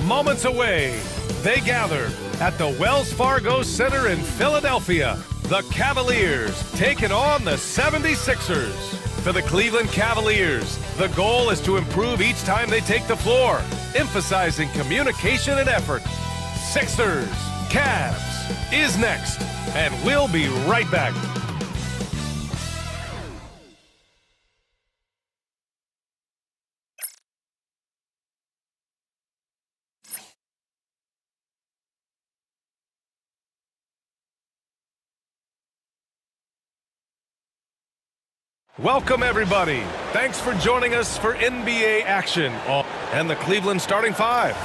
moments away. They gather at the Wells Fargo Center in Philadelphia. The Cavaliers taking on the 76ers. For the Cleveland Cavaliers, the goal is to improve each time they take the floor, emphasizing communication and effort. Sixers, Cavs is next, and we'll be right back. Welcome, everybody. Thanks for joining us for NBA action. And the Cleveland starting five.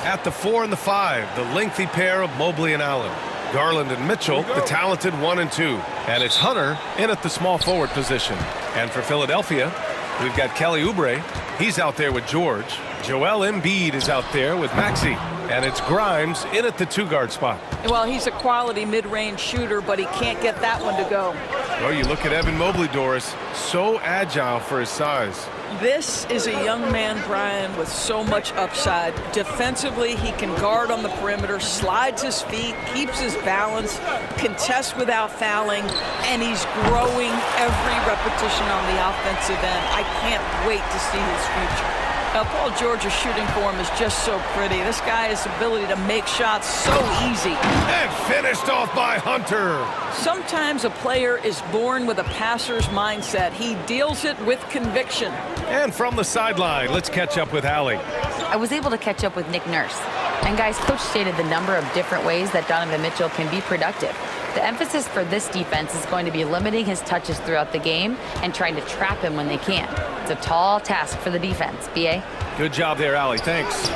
At the 4 and the 5, the lengthy pair of Mobley and Allen. Garland and Mitchell, the talented 1 and 2. And it's Hunter in at the small forward position. And for Philadelphia, we've got Kelly Oubre. He's out there with George. Joel Embiid is out there with Maxey. And it's Grimes in at the 2-guard spot. Well, he's a quality mid-range shooter, but he can't get that one to go. Well, you look at Evan Mobley, Doris, so agile for his size. This is a young man, Brian, with so much upside. Defensively, he can guard on the perimeter, slides his feet, keeps his balance, contests without fouling, and he's growing every repetition on the offensive end. I can't wait to see his future. Paul George's shooting form is just so pretty. This guy has the ability to make shots so easy. And finished off by Hunter. Sometimes a player is born with a passer's mindset. He deals it with conviction. And from the sideline, let's catch up with Allie. I was able to catch up with Nick Nurse. And guys, Coach stated the number of different ways that Donovan Mitchell can be productive. The emphasis for this defense is going to be limiting his touches throughout the game and trying to trap him when they can. It's a tall task for the defense. B.A.? Good job there, Allie. Thanks.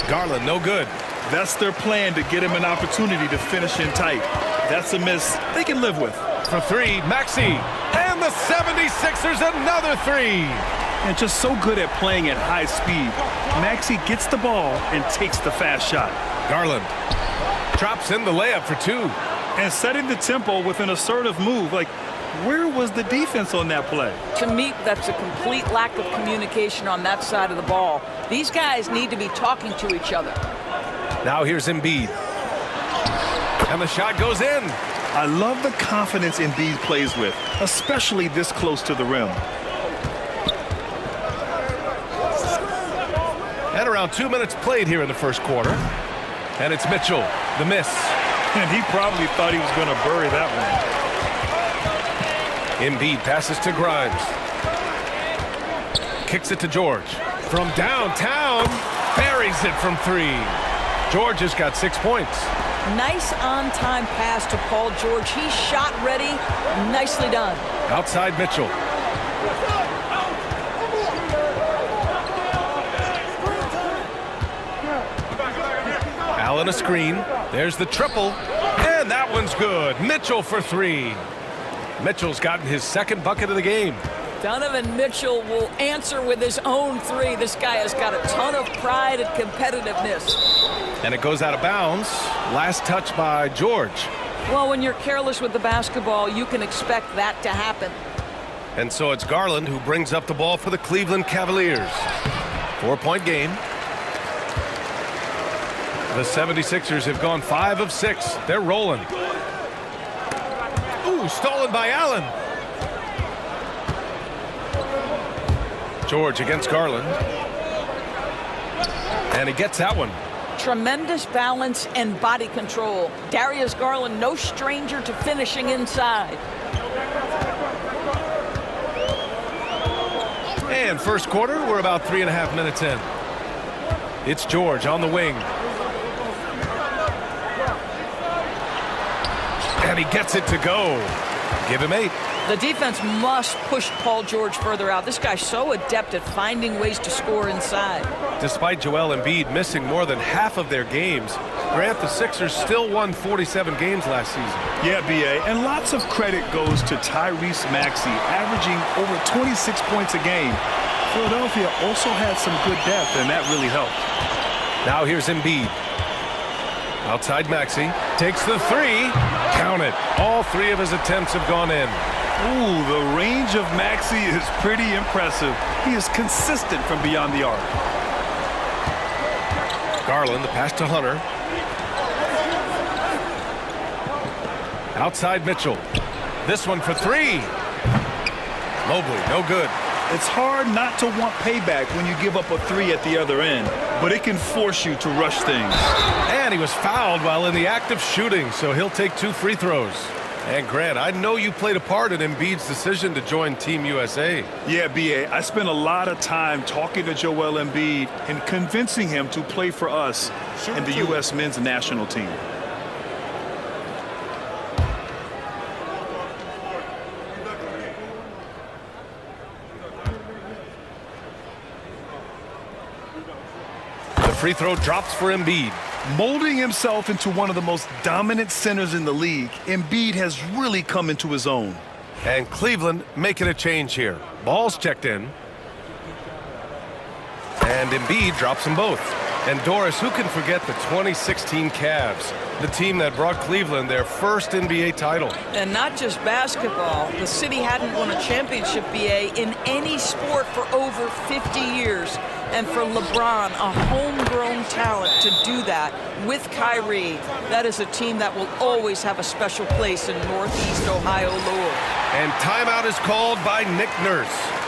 Garland, no good. That's their plan, to get him an opportunity to finish in tight. That's a miss they can live with. For 3, Maxey. And the 76ers another 3. And just so good at playing at high speed. Maxey gets the ball and takes the fast shot. Garland drops in the layup for 2. And setting the tempo with an assertive move. Like, where was the defense on that play? To me, that's a complete lack of communication on that side of the ball. These guys need to be talking to each other. Now here's Embiid. And the shot goes in. I love the confidence Embiid plays with, especially this close to the rim. And around 2 minutes played here in the first quarter. And it's Mitchell, the miss. And he probably thought he was going to bury that one. Embiid passes to Grimes. Kicks it to George. From downtown, buries it from 3. George has got 6 points. Nice on-time pass to Paul George. He's shot ready. Nicely done. Outside Mitchell. Allen a screen. There's the triple. And that one's good. Mitchell for 3. Mitchell's gotten his second bucket of the game. Donovan Mitchell will answer with his own 3. This guy has got a ton of pride and competitiveness. And it goes out of bounds. Last touch by George. Well, when you're careless with the basketball, you can expect that to happen. And so it's Garland who brings up the ball for the Cleveland Cavaliers. 4-point game. The 76ers have gone 5 of 6. They're rolling. Ooh, stolen by Allen. George against Garland. And he gets that one. Tremendous balance and body control. Darius Garland, no stranger to finishing inside. And first quarter, we're about 3.5 minutes in. It's George on the wing. And he gets it to go. Give him 8. The defense must push Paul George further out. This guy's so adept at finding ways to score inside. Despite Joel Embiid missing more than half of their games, Grant, the Sixers still won 47 games last season. Yeah, B.A., and lots of credit goes to Tyrese Maxey, averaging over 26 points a game. Philadelphia also had some good depth, and that really helped. Now here's Embiid. Outside Maxey. Takes the 3. Count it. All 3 of his attempts have gone in. Ooh, the range of Maxey is pretty impressive. He is consistent from beyond the arc. Garland, the pass to Hunter. Outside Mitchell. This one for three. Mobley, no good. It's hard not to want payback when you give up a three at the other end, but it can force you to rush things. And he was fouled while in the act of shooting, so he'll take 2 free throws. And Grant, I know you played a part in Embiid's decision to join Team USA. Yeah, B.A., I spent a lot of time talking to Joel Embiid and convincing him to play for us and the U.S. men's national team. The free throw drops for Embiid. Molding himself into one of the most dominant centers in the league, Embiid has really come into his own. And Cleveland making a change here. Ball's checked in. And Embiid drops them both. And Doris, who can forget the 2016 Cavs, the team that brought Cleveland their first NBA title? And not just basketball. The city hadn't won a championship, BA, in any sport for over 50 years. And for LeBron, a homegrown talent, to do that with Kyrie, that is a team that will always have a special place in Northeast Ohio lore. And timeout is called by Nick Nurse.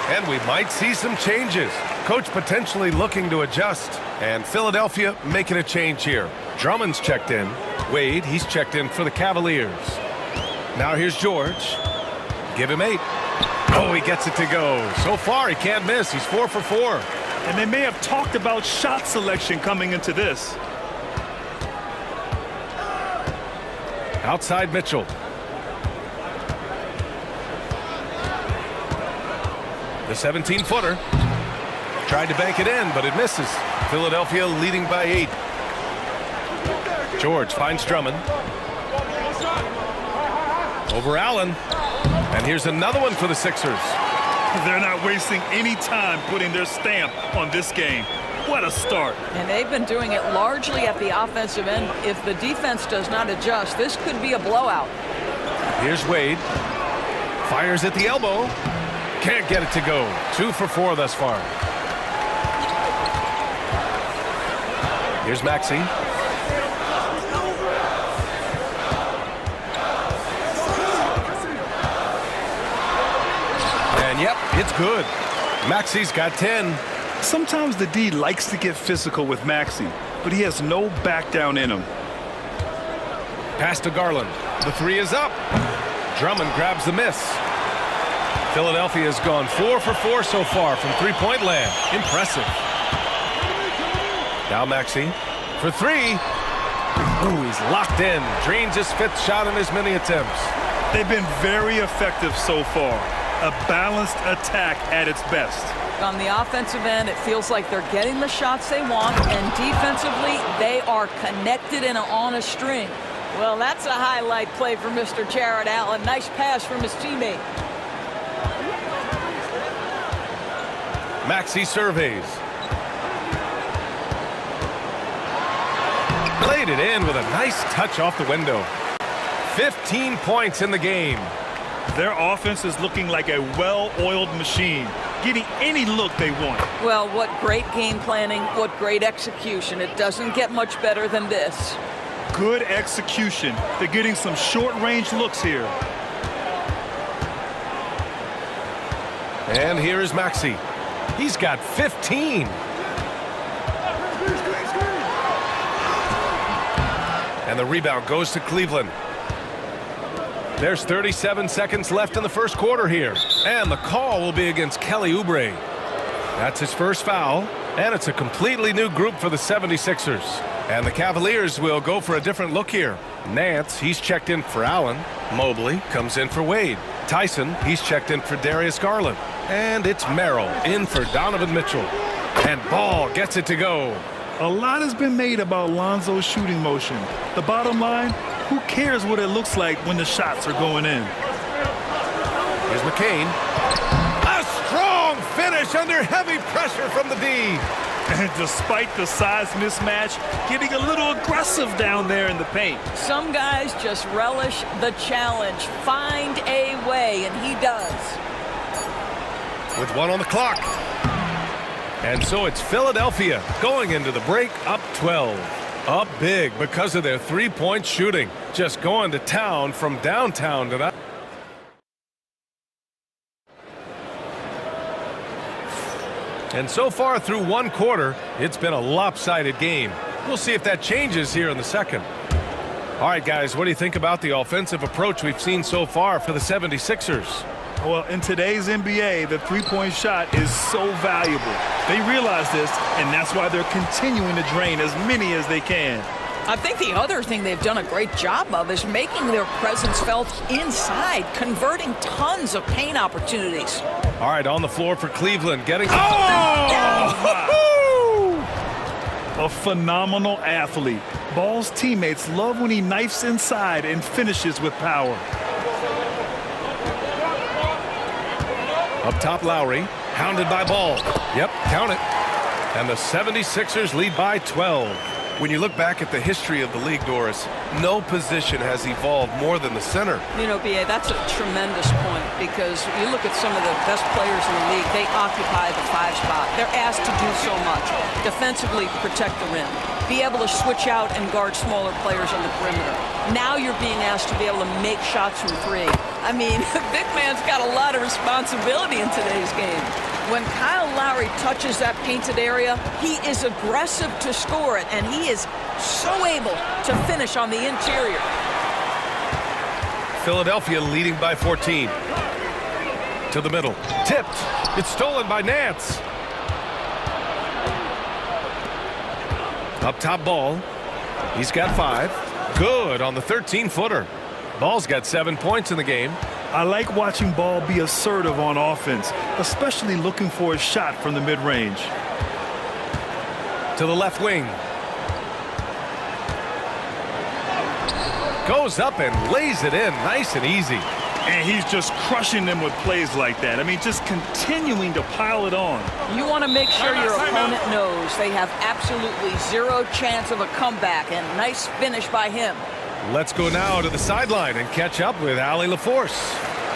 And we might see some changes. Coach potentially looking to adjust. And Philadelphia making a change here. Drummond's checked in. Wade, he's checked in for the Cavaliers. Now here's George. Give him 8. Oh, he gets it to go. So far, he can't miss. He's 4 for 4. And they may have talked about shot selection coming into this. Outside Mitchell. The 17-footer. Tried to bank it in, but it misses. Philadelphia leading by 8. George finds Drummond. Over Allen. And here's another one for the Sixers. They're not wasting any time putting their stamp on this game. What a start. And they've been doing it largely at the offensive end. If the defense does not adjust, this could be a blowout. Here's Wade. Fires at the elbow. Can't get it to go. 2 for 4 thus far. Here's Maxey. And yep, it's good. Maxey's got 10. Sometimes the D likes to get physical with Maxey, but he has no back down in him. Pass to Garland. The 3 is up. Drummond grabs the miss. Philadelphia has gone 4 for 4 so far from three-point land. Impressive. Now Maxey for 3. Ooh, he's locked in. Drains his 5th shot in as many attempts. They've been very effective so far. A balanced attack at its best. On the offensive end, it feels like they're getting the shots they want, and defensively, they are connected and on a string. Well, that's a highlight play for Mr. Jared Allen. Nice pass from his teammate. Maxey surveys. Played it in with a nice touch off the window. 15 points in the game. Their offense is looking like a well-oiled machine, getting any look they want. Well, what great game planning, what great execution. It doesn't get much better than this. Good execution. They're getting some short-range looks here. And here is Maxey. He's got 15. And the rebound goes to Cleveland. There's 37 seconds left in the first quarter here. And the call will be against Kelly Oubre. That's his first foul. And it's a completely new group for the 76ers. And the Cavaliers will go for a different look here. Nance, he's checked in for Allen. Mobley comes in for Wade. Tyson, he's checked in for Darius Garland. And it's Merrill in for Donovan Mitchell. And Ball gets it to go. A lot has been made about Lonzo's shooting motion. The bottom line, who cares what it looks like when the shots are going in? Here's McCain. A strong finish under heavy pressure from the D. And despite the size mismatch, getting a little aggressive down there in the paint. Some guys just relish the challenge. Find a way, and he does. With 1 on the clock. And so it's Philadelphia going into the break up 12. Up big because of their three-point shooting. Just going to town from downtown tonight. And so far through one quarter, it's been a lopsided game. We'll see if that changes here in the second. All right, guys, what do you think about the offensive approach we've seen so far for the 76ers? Well, in today's NBA, the three-point shot is so valuable. They realize this, and that's why they're continuing to drain as many as they can. I think the other thing they've done a great job of is making their presence felt inside, converting tons of paint opportunities. All right, on the floor for Cleveland, getting... A phenomenal athlete. Ball's teammates love when he knifes inside and finishes with power. Up top, Lowry, hounded by Ball. Yep, count it. And the 76ers lead by 12. When you look back at the history of the league, Doris, no position has evolved more than the center. You know, B.A., that's a tremendous point because you look at some of the best players in the league, they occupy the 5 spot. They're asked to do so much. Defensively, protect the rim. Be able to switch out and guard smaller players on the perimeter. Now you're being asked to be able to make shots from 3. I mean, the big man's got a lot of responsibility in today's game. When Kyle Lowry touches that painted area, he is aggressive to score it, and he is so able to finish on the interior. Philadelphia leading by 14. To the middle. Tipped. It's stolen by Nance. Up top, Ball. He's got 5. Good on the 13-footer. Ball's got 7 points in the game. I like watching Ball be assertive on offense, especially looking for a shot from the mid-range. To the left wing. Goes up and lays it in nice and easy. And he's just crushing them with plays like that. I mean, just continuing to pile it on. You want to make sure your opponent knows they have absolutely 0 chance of a comeback, and nice finish by him. Let's go now to the sideline and catch up with Allie LaForce.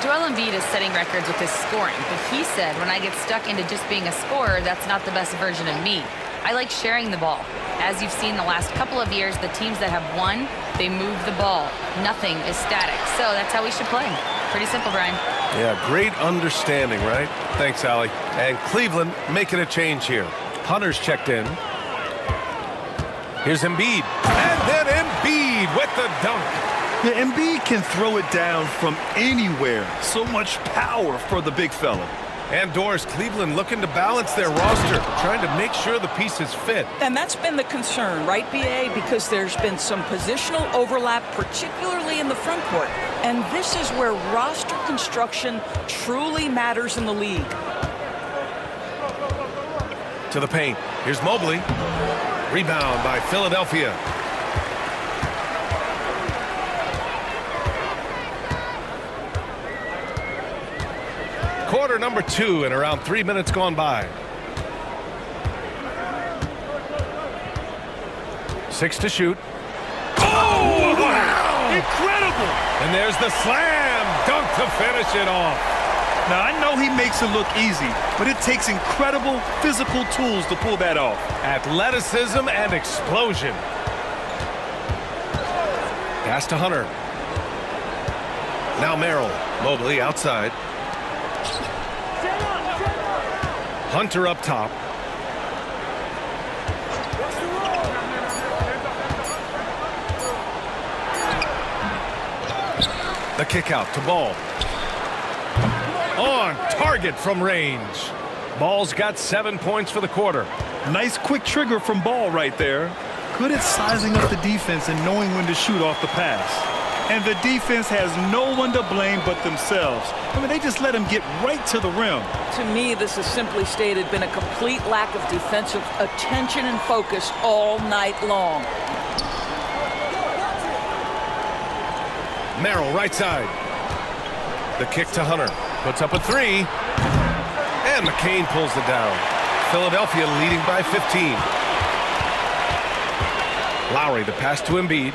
Joel Embiid is setting records with his scoring, but he said, when I get stuck into just being a scorer, that's not the best version of me. I like sharing the ball. As you've seen the last couple of years, the teams that have won, they move the ball. Nothing is static. So that's how we should play. Pretty simple, Brian. Yeah, great understanding, right? Thanks, Allie. And Cleveland making a change here. Hunter's checked in. Here's Embiid. And then Embiid with the dunk. Yeah, Embiid can throw it down from anywhere. So much power for the big fella. And Doris, Cleveland looking to balance their roster, trying to make sure the pieces fit. And that's been the concern, right, B.A.? Because there's been some positional overlap, particularly in the front court. And this is where roster construction truly matters in the league. To the paint. Here's Mobley. Rebound by Philadelphia. Quarter number 2 and around 3 minutes gone by. 6 to shoot. Oh, wow! Incredible! And there's the slam dunk to finish it off. Now, I know he makes it look easy, but it takes incredible physical tools to pull that off. Athleticism and explosion. Pass to Hunter. Now Merrill. Mobley outside. Hunter up top. The kick out to Ball. On target from range. Ball's got 7 points for the quarter. Nice quick trigger from Ball right there. Good at sizing up the defense and knowing when to shoot off the pass. And the defense has no one to blame but themselves. I mean, they just let him get right to the rim. To me, this has simply stated been a complete lack of defensive attention and focus all night long. Merrill right side. The kick to Hunter. Puts up a 3. And McCain pulls it down. Philadelphia leading by 15. Lowry, the pass to Embiid.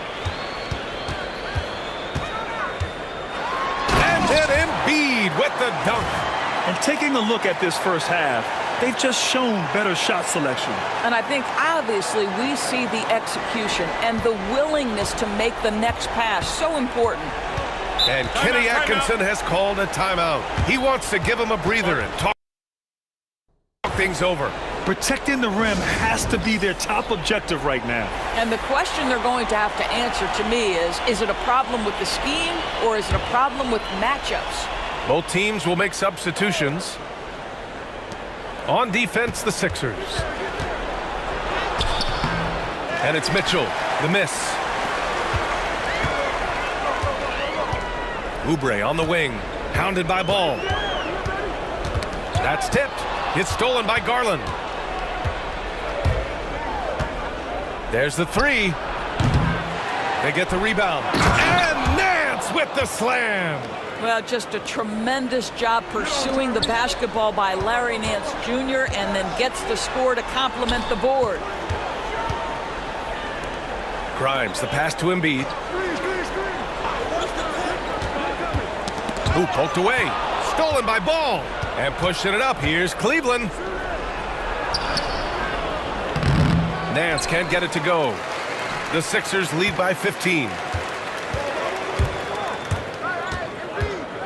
And then Embiid with the dunk. And taking a look at this first half, They've just shown better shot selection. And I think obviously we see the execution and the willingness to make the next pass so important. And Kenny Atkinson has called a timeout. He wants to give him a breather and talk things over. Protecting the rim has to be their top objective right now. And the question they're going to have to answer to me is it a problem with the scheme or is it a problem with matchups? Both teams will make substitutions. On defense, the Sixers. And it's Mitchell, the miss. Oubre on the wing, pounded by Ball. That's tipped. It's stolen by Garland. There's the three. They get the rebound. And Nance with the slam. Well, just a tremendous job pursuing the basketball by Larry Nance Jr. and then gets the score to complement the board. Grimes, the pass to Embiid. Ooh, poked away. Stolen by Ball. And pushing it up. Here's Cleveland. Nance can't get it to go. The Sixers lead by 15.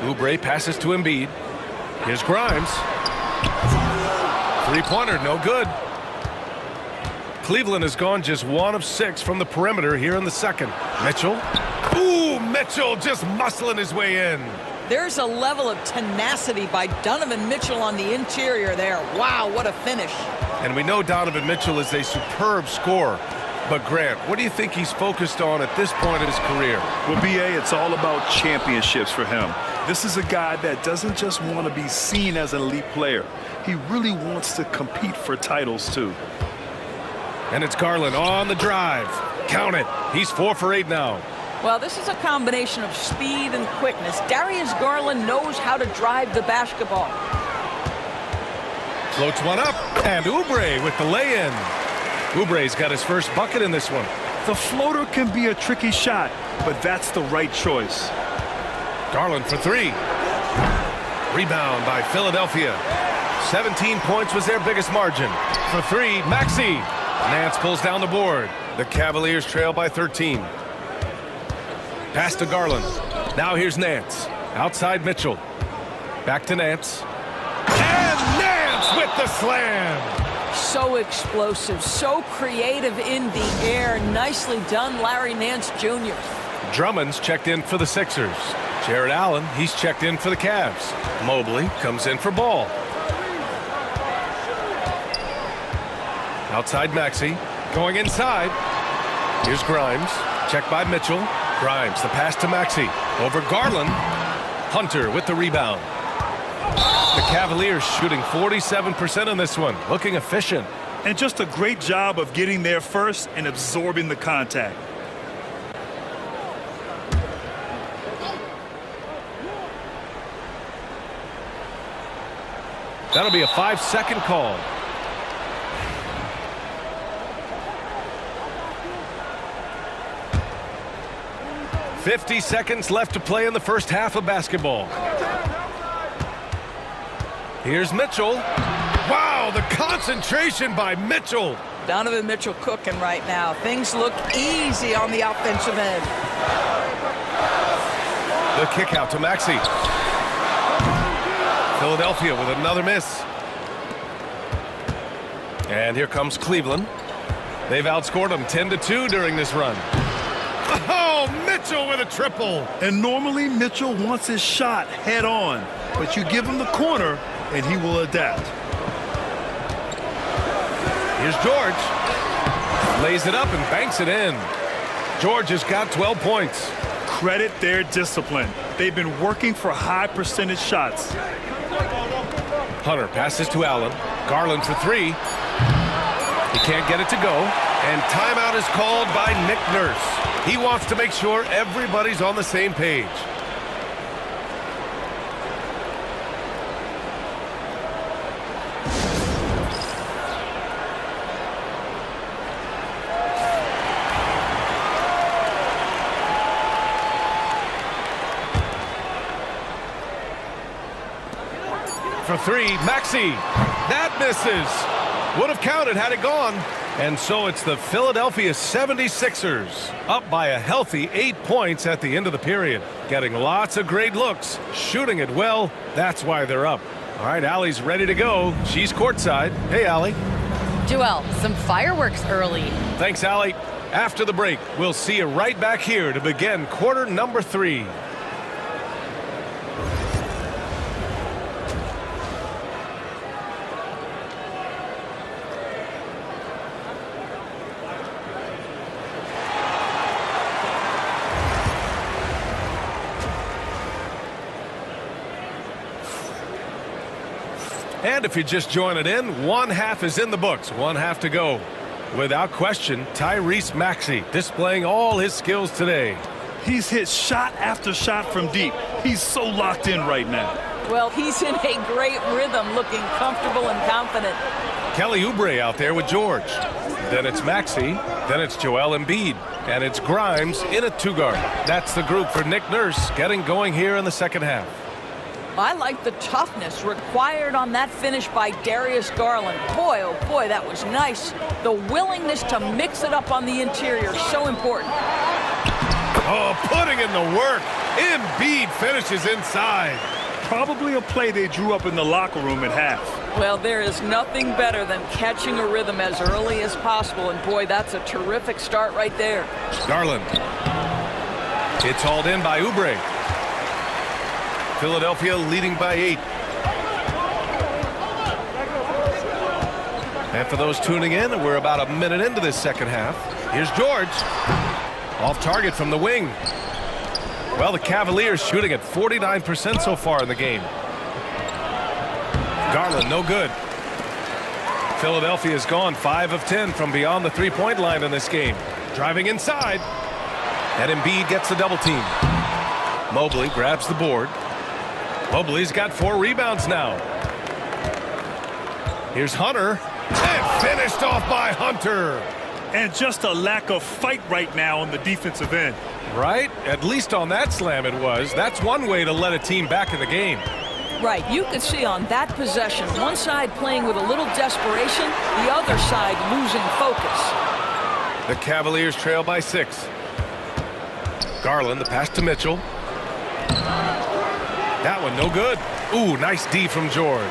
Oubre passes to Embiid. Here's Grimes. Three-pointer, no good. Cleveland has gone just 1 of 6 from the perimeter here in the second. Mitchell. Ooh, Mitchell just muscling his way in. There's a level of tenacity by Donovan Mitchell on the interior there. Wow, what a finish. And we know Donovan Mitchell is a superb scorer. But Grant, what do you think he's focused on at this point in his career? Well, B.A., it's all about championships for him. This is a guy that doesn't just want to be seen as an elite player. He really wants to compete for titles, too. And it's Garland on the drive. Count it. He's 4 for 8 now. Well, this is a combination of speed and quickness. Darius Garland knows how to drive the basketball. Floats one up, and Oubre with the lay-in. Oubre's got his first bucket in this one. The floater can be a tricky shot, but that's the right choice. Garland for 3. Rebound by Philadelphia. 17 points was their biggest margin. For 3, Maxey. Nance pulls down the board. The Cavaliers trail by 13. Pass to Garland. Now here's Nance. Outside Mitchell. Back to Nance. And Nance with the slam. So explosive, so creative in the air. Nicely done, Larry Nance Jr. Drummond's checked in for the Sixers. Jared Allen, he's checked in for the Cavs. Mobley comes in for Ball. Outside Maxey. Going inside. Here's Grimes. Checked by Mitchell. Grimes, the pass to Maxey. Over Garland. Hunter with the rebound. The Cavaliers shooting 47% on this one. Looking efficient. And just a great job of getting there first and absorbing the contact. That'll be a 5-second call. "50 seconds left to play in the first half of basketball. Here's Mitchell. Wow, the concentration by Mitchell. Donovan Mitchell cooking right now. Things look easy on the offensive end. The kick out to Maxey. Philadelphia with another miss. And here comes Cleveland. They've outscored them 10-2 during this run. Oh, Mitchell with a triple. And normally Mitchell wants his shot head on, but you give him the corner and he will adapt. Here's George. Lays it up and banks it in. George has got 12 points. Credit their discipline. They've been working for high percentage shots. Hunter passes to Allen. Garland for 3. He can't get it to go. And timeout is called by Nick Nurse. He wants to make sure everybody's on the same page. for three. Maxey. That misses. Would have counted had it gone. And so it's the Philadelphia 76ers up by a healthy 8 points at the end of the period. Getting lots of great looks, shooting it well. That's why they're up. All right, Allie's ready to go. She's courtside. Hey, Allie. Joel, some fireworks early. Thanks, Allie. After the break, we'll see you right back here to begin quarter number 3. And if you're just joining in, one half is in the books, one half to go. Without question, Tyrese Maxey displaying all his skills today. He's hit shot after shot from deep. He's so locked in right now. Well, he's in a great rhythm, looking comfortable and confident. Kelly Oubre out there with George. Then it's Maxey. Then it's Joel Embiid. And it's Grimes in a 2-guard. That's the group for Nick Nurse getting going here in the second half. I like the toughness required on that finish by Darius Garland. Boy, oh boy, that was nice. The willingness to mix it up on the interior, so important. Oh, putting in the work. Embiid finishes inside. Probably a play they drew up in the locker room at half. Well, there is nothing better than catching a rhythm as early as possible, and boy, that's a terrific start right there. Garland. It's hauled in by Oubre. Philadelphia leading by 8. And for those tuning in, we're about a minute into this second half. Here's George. Off target from the wing. Well, the Cavaliers shooting at 49% so far in the game. Garland, no good. Philadelphia has gone 5 of 10 from beyond the three-point line in this game. Driving inside. And Embiid gets the double team. Mobley grabs the board. Mobley's got 4 rebounds now. Here's Hunter. And finished off by Hunter. And just a lack of fight right now on the defensive end. Right? At least on that slam it was. That's one way to let a team back in the game. Right, you could see on that possession, one side playing with a little desperation, the other side losing focus. The Cavaliers trail by 6. Garland, the pass to Mitchell. That one no good. Ooh, nice D from George.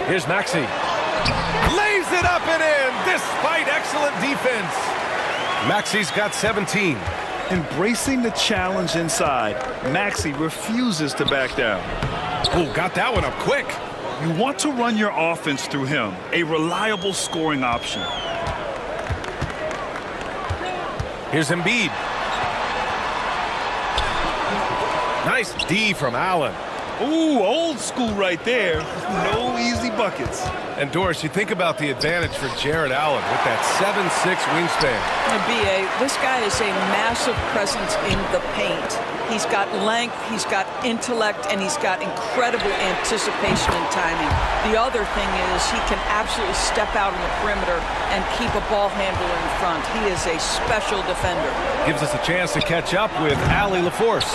Here's Maxey. Lays it up and in despite excellent defense. Maxey's got 17. Embracing the challenge inside, Maxey refuses to back down. Ooh, got that one up quick. You want to run your offense through him, a reliable scoring option. Here's Embiid. Nice D from Allen. Ooh, old school right there. No easy buckets. And Doris, you think about the advantage for Jared Allen with that 7'6" wingspan. B.A., this guy is a massive presence in the paint. He's got length, he's got intellect, and he's got incredible anticipation and timing. The other thing is he can absolutely step out on the perimeter and keep a ball handler in front. He is a special defender. Gives us a chance to catch up with Allie LaForce.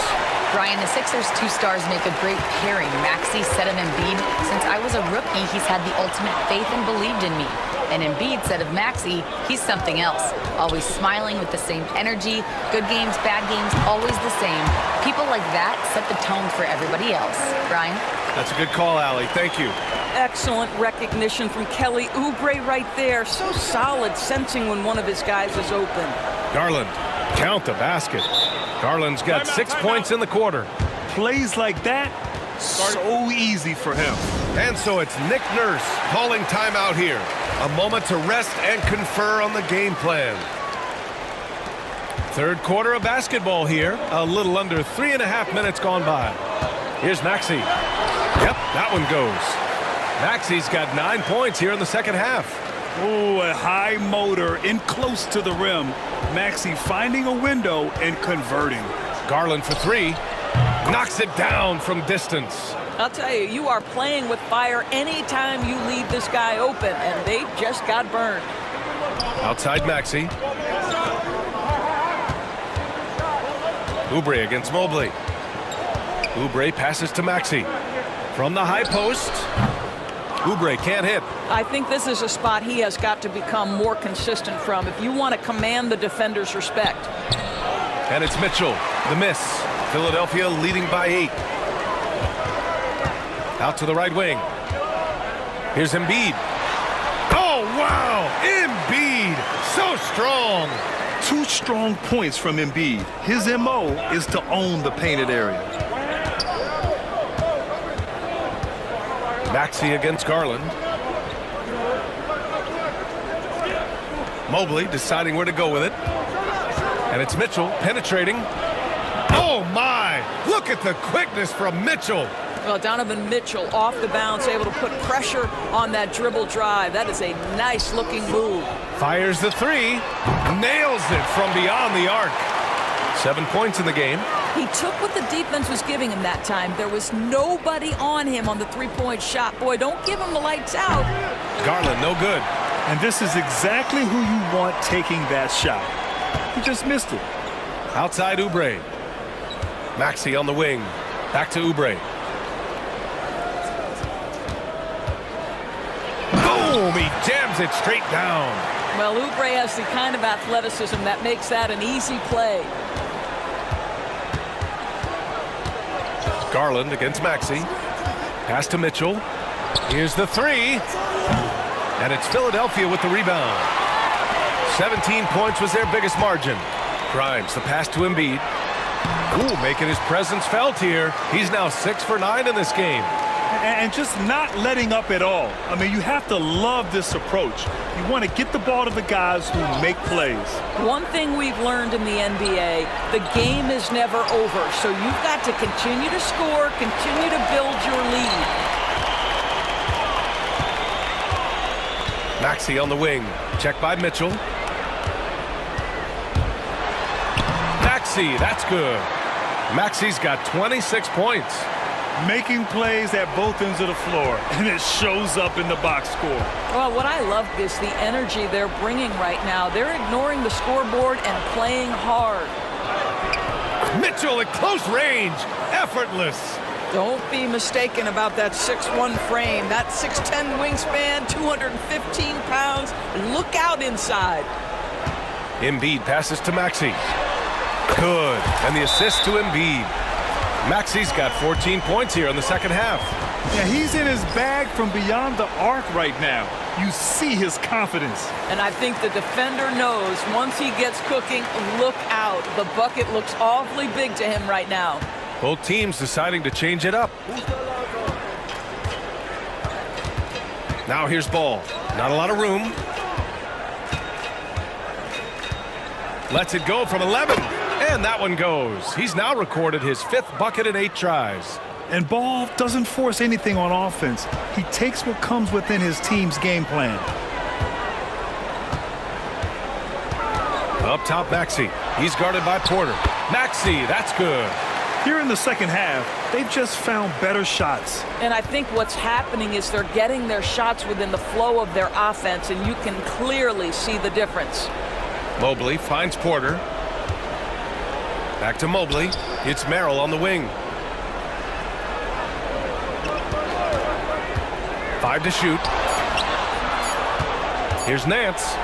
Brian, the Sixers' 2 stars make a great pairing. Maxey said of Embiid, since I was a rookie, he's had the ultimate faith and believed in me. And Embiid said of Maxey, he's something else. Always smiling with the same energy. Good games, bad games, always the same. People like that set the tone for everybody else. Brian? That's a good call, Allie. Thank you. Excellent recognition from Kelly Oubre right there. So solid, sensing when one of his guys is open. Garland, count the basket. Garland's got 6 points in the quarter. Plays like that, so easy for him. And so it's Nick Nurse calling timeout here. A moment to rest and confer on the game plan. Third quarter of basketball here. A little under 3.5 minutes gone by. Here's Maxey. Yep, that one goes. Maxey's got 9 points here in the second half. Oh, a high motor in close to the rim. Maxey finding a window and converting. Garland for 3. Knocks it down from distance. I'll tell you, you are playing with fire anytime you leave this guy open, and they just got burned. Outside Maxey. Oubre against Mobley. Oubre passes to Maxey. From the high post, Oubre can't hit. I think this is a spot he has got to become more consistent from if you want to command the defender's respect. And it's Mitchell, the miss. Philadelphia leading by 8. Out to the right wing. Here's Embiid. Oh, wow! Embiid, so strong. 2 strong points from Embiid. His MO is to own the painted area. Maxey against Garland. Mobley deciding where to go with it. And it's Mitchell penetrating. Oh, my! Look at the quickness from Mitchell. Well, Donovan Mitchell off the bounce, able to put pressure on that dribble drive. That is a nice-looking move. Fires the 3. Nails it from beyond the arc. 7 points in the game. He took what the defense was giving him that time. There was nobody on him on the three-point shot. Boy, don't give him the lights out. Garland, no good. And this is exactly who you want taking that shot. He just missed it. Outside Oubre. Maxey on the wing. Back to Oubre. Boom! He jams it straight down. Well, Oubre has the kind of athleticism that makes that an easy play. Garland against Maxey. Pass to Mitchell. Here's the 3. And it's Philadelphia with the rebound. 17 points was their biggest margin. Grimes, the pass to Embiid. Ooh, making his presence felt here. He's now 6 for 9 in this game. And just not letting up at all. I mean, you have to love this approach. You want to get the ball to the guys who make plays. One thing we've learned in the NBA, the game is never over. So you've got to continue to score, continue to build your lead. Maxey on the wing. Check by Mitchell. Maxey, that's good. Maxey's got 26 points. Making plays at both ends of the floor, and it shows up in the box score. Well, what I love is the energy they're bringing right now. They're ignoring the scoreboard and playing hard. Mitchell at close range. Effortless. Don't be mistaken about that 6'1" frame. That 6'10" wingspan, 215 pounds. Look out inside. Embiid passes to Maxey. Good. And the assist to Embiid. Maxey's got 14 points here in the second half. Yeah, he's in his bag from beyond the arc right now. You see his confidence. And I think the defender knows once he gets cooking, look out. The bucket looks awfully big to him right now. Both teams deciding to change it up. Now here's Ball. Not a lot of room. Lets it go from 11. And that one goes. He's now recorded his 5th bucket in 8 tries. And Ball doesn't force anything on offense. He takes what comes within his team's game plan. Up top, Maxey. He's guarded by Porter. Maxey, that's good. Here in the second half, they've just found better shots. And I think what's happening is they're getting their shots within the flow of their offense, and you can clearly see the difference. Mobley finds Porter. Back to Mobley. It's Merrill on the wing. 5 to shoot. Here's Nance.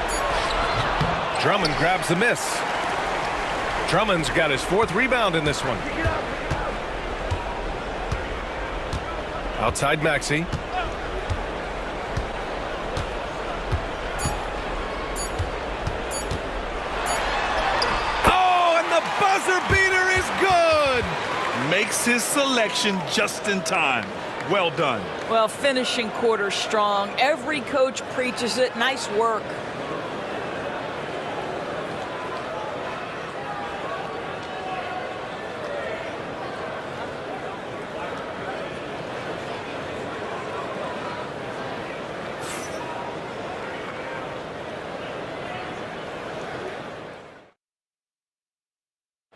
Drummond grabs the miss. Drummond's got his 4th rebound in this one. Outside Maxey. Makes his selection just in time. Well done. Well, finishing quarter strong. Every coach preaches it. Nice work.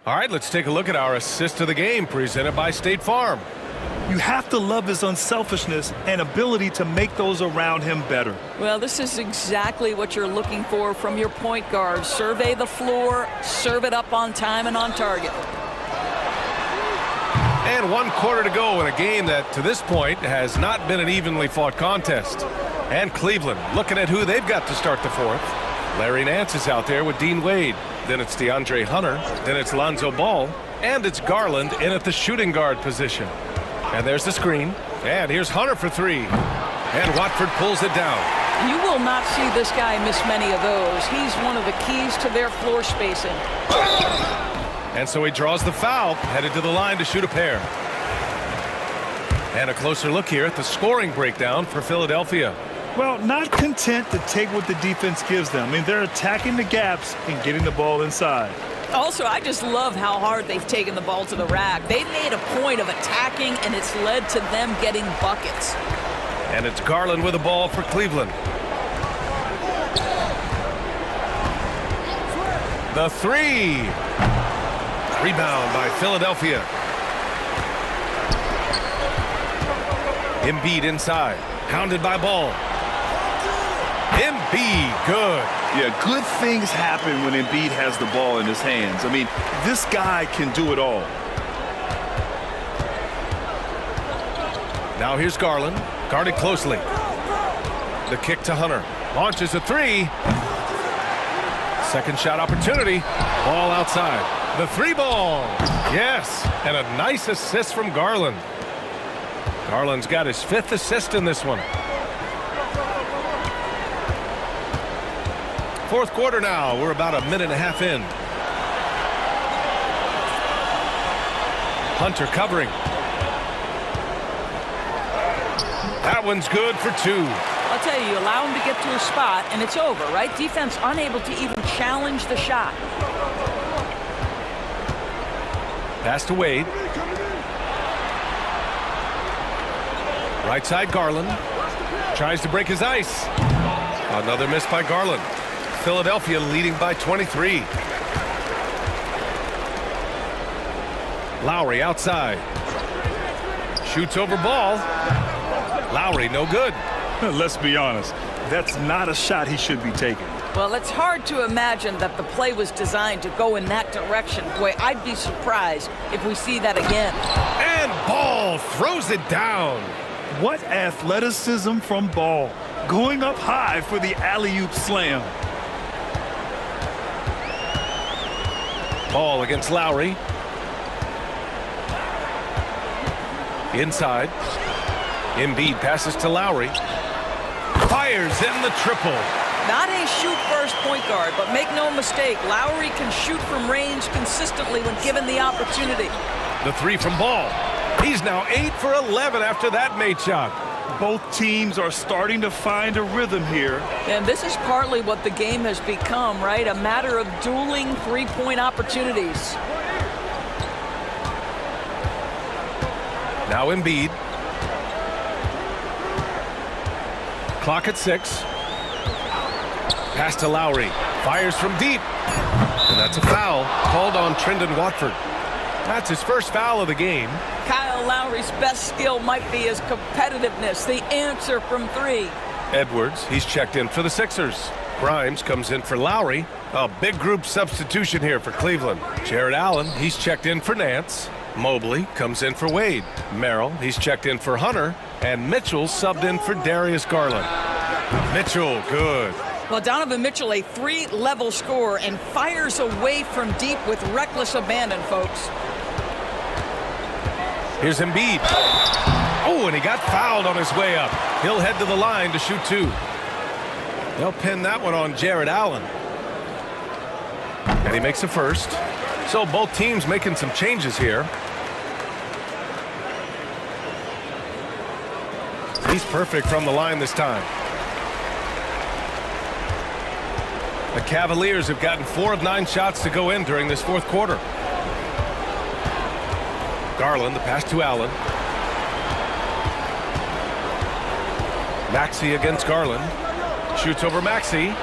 All right, let's take a look at our assist of the game presented by State Farm. You have to love his unselfishness and ability to make those around him better. Well, this is exactly what you're looking for from your point guard. Survey the floor, serve it up on time and on target. And 1 quarter to go in a game that, to this point, has not been an evenly fought contest. And Cleveland looking at who they've got to start the fourth. Larry Nance is out there with Dean Wade. Then it's DeAndre Hunter. Then it's Lonzo Ball. And it's Garland in at the shooting guard position. And there's the screen. And here's Hunter for three. And Watford pulls it down. You will not see this guy miss many of those. He's one of the keys to their floor spacing. And so he draws the foul, headed to the line to shoot a pair. And a closer look here at the scoring breakdown for Philadelphia. Well, not content to take what the defense gives them. I mean, they're attacking the gaps and getting the ball inside. Also, I just love how hard they've taken the ball to the rack. They've made a point of attacking, and it's led to them getting buckets. And it's Garland with the ball for Cleveland. The three. Rebound by Philadelphia. Embiid inside. Pounded by Ball. Embiid, good. Yeah, good things happen when Embiid has the ball in his hands. I mean, this guy can do it all. Now here's Garland, guarded closely. The kick to Hunter. Launches a three. Second shot opportunity. Ball outside. The three ball. Yes, and a nice assist from Garland. Garland's got his 5th assist in this one. Fourth quarter now. We're about a minute and a half in. Hunter covering. That one's good for two. I'll tell you, allow him to get to a spot, and it's over, right? Defense unable to even challenge the shot. Pass to Wade. Right side Garland. Tries to break his ice. Another miss by Garland. Philadelphia leading by 23. Lowry outside. Shoots over Ball. Lowry no good. Let's be honest, that's not a shot he should be taking. Well, it's hard to imagine that the play was designed to go in that direction. Boy, I'd be surprised if we see that again. And Ball throws it down. What athleticism from Ball. Going up high for the alley-oop slam. Ball against Lowry. Inside. Embiid passes to Lowry. Fires in the triple. Not a shoot-first point guard, but make no mistake, Lowry can shoot from range consistently when given the opportunity. The three from Ball. He's now 8 for 11 after that made shot. Both teams are starting to find a rhythm here. And this is partly what the game has become, right? A matter of dueling three-point opportunities. Now Embiid. Clock at 6. Pass to Lowry. Fires from deep. And that's a foul called on Trendon Watford. That's his first foul of the game. Kyle Lowry's best skill might be his competitiveness, the answer from three. Edwards, he's checked in for the Sixers. Grimes comes in for Lowry. A big group substitution here for Cleveland. Jared Allen, he's checked in for Nance. Mobley comes in for Wade. Merrill, he's checked in for Hunter. And Mitchell subbed in for Darius Garland. Mitchell, good. Well, Donovan Mitchell, a three-level scorer, and fires away from deep with reckless abandon, folks. Here's Embiid. Oh, and he got fouled on his way up. He'll head to the line to shoot two. They'll pin that one on Jared Allen. And he makes the first. So both teams making some changes here. He's perfect from the line this time. The Cavaliers have gotten 4 of 9 shots to go in during this fourth quarter. Garland, the pass to Allen. Maxey against Garland. Shoots over Maxey.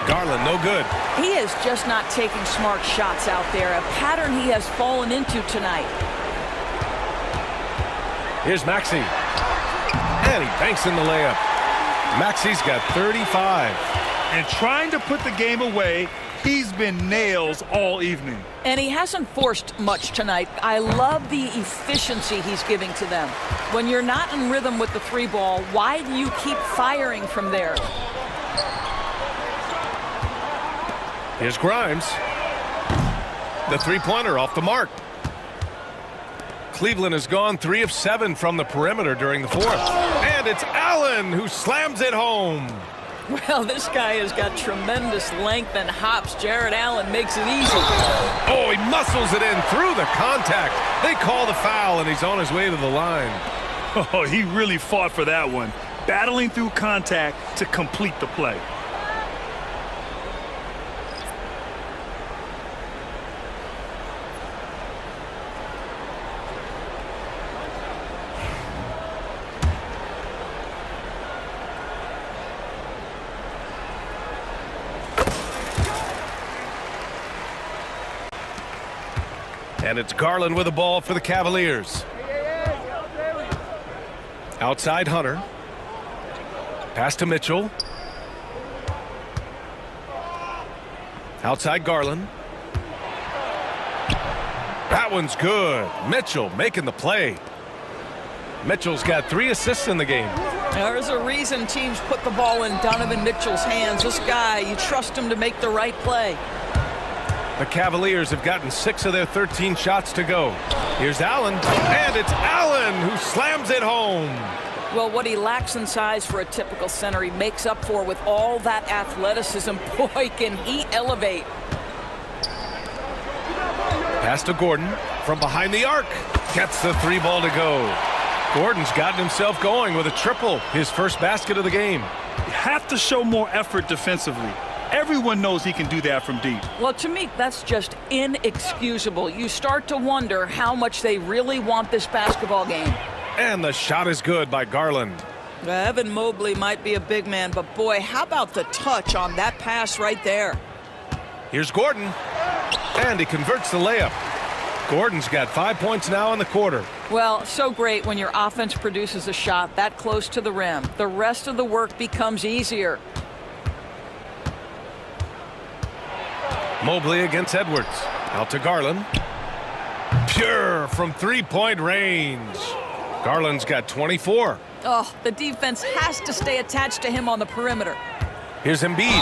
Garland, no good. He is just not taking smart shots out there, a pattern he has fallen into tonight. Here's Maxey. And he banks in the layup. Maxey's got 35. And trying to put the game away, He's been nails all evening. And he hasn't forced much tonight. I love the efficiency he's giving to them. When you're not in rhythm with the three ball, why do you keep firing from there? Here's Grimes. The three-pointer off the mark. Cleveland has gone 3 of 7 from the perimeter during the fourth. And it's Allen who slams it home. Well, this guy has got tremendous length and hops. Jared Allen makes it easy. Oh, he muscles it in through the contact. They call the foul, and he's on his way to the line. Oh, he really fought for that one, battling through contact to complete the play. And it's Garland with the ball for the Cavaliers. Outside Hunter. Pass to Mitchell. Outside Garland. That one's good. Mitchell making the play. Mitchell's got 3 assists in the game. There's a reason teams put the ball in Donovan Mitchell's hands. This guy, you trust him to make the right play. The Cavaliers have gotten 6 of their 13 shots to go. Here's Allen, and it's Allen who slams it home. Well, what he lacks in size for a typical center, he makes up for with all that athleticism. Boy, can he elevate. Pass to Gordon from behind the arc. Gets the 3 ball to go. Gordon's gotten himself going with a triple, his first basket of the game. You have to show more effort defensively. Everyone knows he can do that from deep. Well, to me, that's just inexcusable. You start to wonder how much they really want this basketball game. And the shot is good by Garland. Evan Mobley might be a big man, but boy, how about the touch on that pass right there? Here's Gordon, and he converts the layup. Gordon's got 5 points now in the quarter. Well, so great when your offense produces a shot that close to the rim. The rest of the work becomes easier. Mobley against Edwards. Out to Garland. Pure from three-point range. Garland's got 24. Oh, the defense has to stay attached to him on the perimeter. Here's Embiid.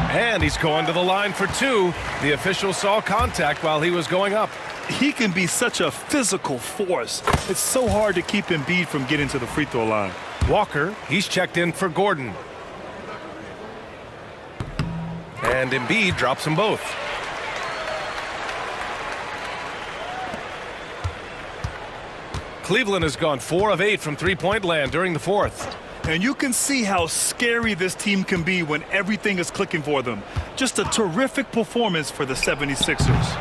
And he's going to the line for 2. The official saw contact while he was going up. He can be such a physical force. It's so hard to keep Embiid from getting to the free throw line. Walker, he's checked in for Gordon. And Embiid drops them both. Cleveland has gone 4 of 8 from three-point land during the fourth. And you can see how scary this team can be when everything is clicking for them. Just a terrific performance for the 76ers.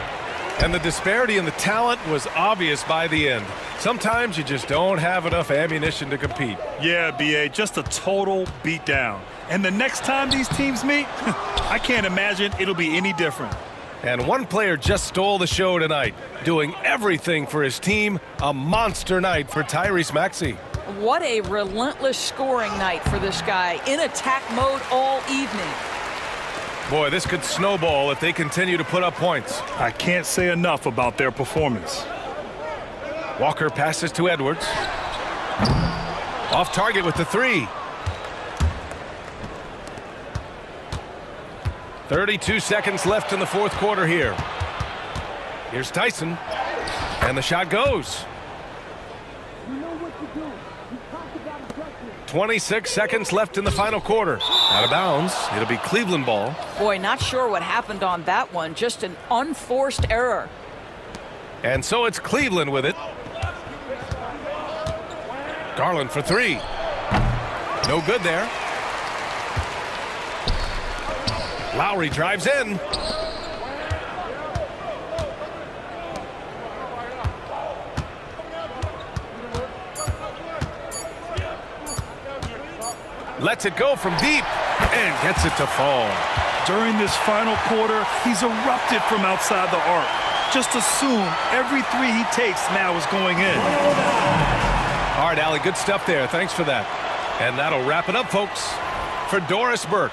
And the disparity in the talent was obvious by the end. Sometimes you just don't have enough ammunition to compete. Yeah, B.A., just a total beatdown. And the next time these teams meet, I can't imagine it'll be any different. And one player just stole the show tonight, doing everything for his team. A monster night for Tyrese Maxey. What a relentless scoring night for this guy, in attack mode all evening. Boy, this could snowball if they continue to put up points. I can't say enough about their performance. Walker passes to Edwards. Off target with the 3. 32 seconds left in the fourth quarter here. Here's Tyson. And the shot goes. 26 seconds left in the final quarter. Out of bounds. It'll be Cleveland ball. Boy, not sure what happened on that one. Just an unforced error. And so it's Cleveland with it. Garland for 3. No good there. Lowry drives in. Lets it go from deep and gets it to fall. During this final quarter, he's erupted from outside the arc. Just assume every 3 he takes now is going in. All right, Allie, good stuff there. Thanks for that. And that'll wrap it up, folks. For Doris Burke,